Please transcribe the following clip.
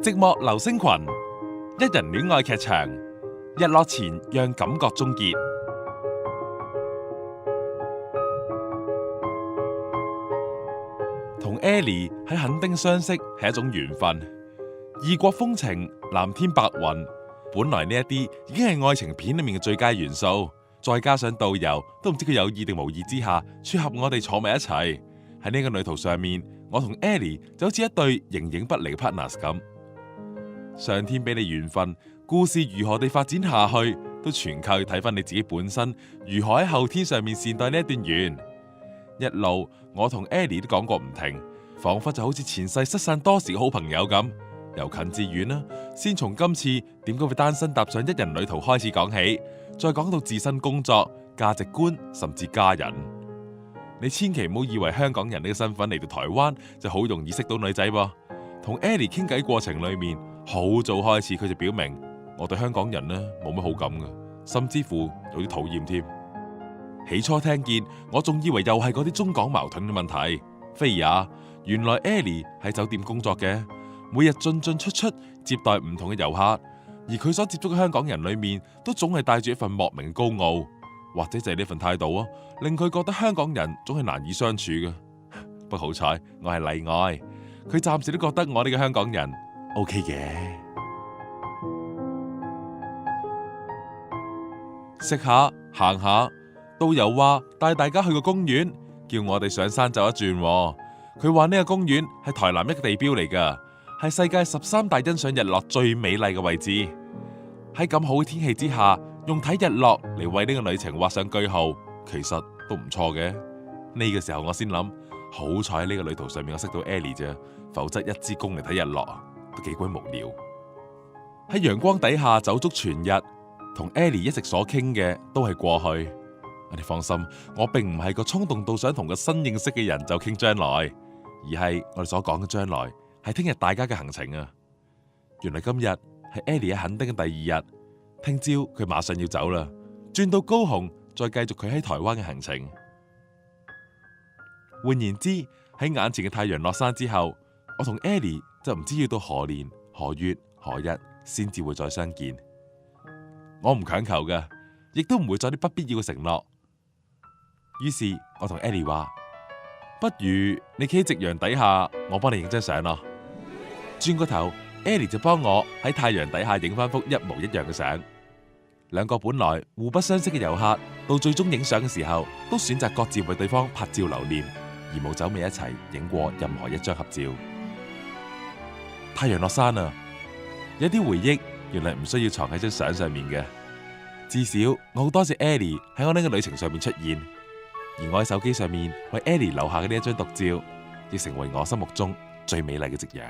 寂寞流星群，一人戀愛劇場，日落前讓感覺終結。同 Ellie 喺墾丁相識係一種緣分，異國風情、藍天白雲，本來呢一啲已經係愛情片裏面嘅最佳元素，再加上導遊都唔知佢有意定無意之下撮合我哋坐埋一齊喺呢個旅途上面，我同 Ellie 就好似一對形影不離嘅 partners 咁。上天俾你緣分，故事如何地發展下去，都全靠要睇翻你自己本身如何喺後天上面善待呢一段緣。一路我同 Ellie 都講過唔停，仿佛就好似前世失散多時嘅好朋友咁，由近至遠啦。先從今次點解會單身踏上一人旅途開始講起，再講到自身工作、價值觀，甚至家人。你千祈唔好以為香港人呢個身份嚟到台灣就好容易識到女仔噃。同 Ellie 傾偈過程裏面，好早開始佢就表明我對香港人呢冇乜好感㗎，甚至乎有啲討厭添。起初聽見我仲以為又係嗰啲中港矛盾嘅問題，非也，原來 Ellie 喺酒店工作嘅，每日進進出出接待唔同嘅遊客，而佢所接觸嘅香港人裏面都總係帶住一份莫名高傲，或者就係呢份態度啊，令佢覺得香港人總係難以相處嘅。不過好彩我係例外，佢暫時都覺得我呢個香港人 OK 嘅。食下行下，導遊話帶大家去個公園，叫我哋上山走一轉。佢話呢個公園係台南一個地標嚟㗎，係世界13大欣賞日落最美麗嘅位置。喺咁好嘅天氣之下，用睇日落嚟為呢個旅程畫上句號，其實都唔錯嘅。呢個時候我先諗，好彩呢個旅途上面我識到 Ellie 啫，否則一支公嚟睇日落都幾鬼無聊。喺陽光底下走足全日，同 Ellie 一直所傾嘅都係過去。你放心，我並唔係個衝動到想同個新認識嘅人就傾將來，而係我哋所講嘅將來係聽日大家嘅行程啊。原來今日係 Ellie 喺墾丁嘅第2日，聽朝佢馬上要走啦，轉到高雄再繼續佢喺台灣嘅行程。換言之，喺眼前嘅太陽落山之後，我同 Ellie 就唔知要到何年何月何日先至會再相見。我唔強求嘅，亦都唔會作啲不必要嘅承諾。於是我同 Ellie 話，不如你企喺夕陽底下，我幫你影張相咯。轉個頭 Ellie 就幫我喺太陽底下影翻幅一模一樣嘅相。兩個本來互不相識嘅遊客，到最終影相嘅時候，都選擇各自為對方拍照留念，而冇走埋一齊影過任何一張合照。太陽落山啦，有啲回憶原來唔需要藏喺張相上面嘅。至少我好多謝 Ellie 喺我呢個旅程上面出現，而我喺手機上面為 Ellie 留下嘅呢一張獨照，亦成為我心目中最美麗嘅夕陽。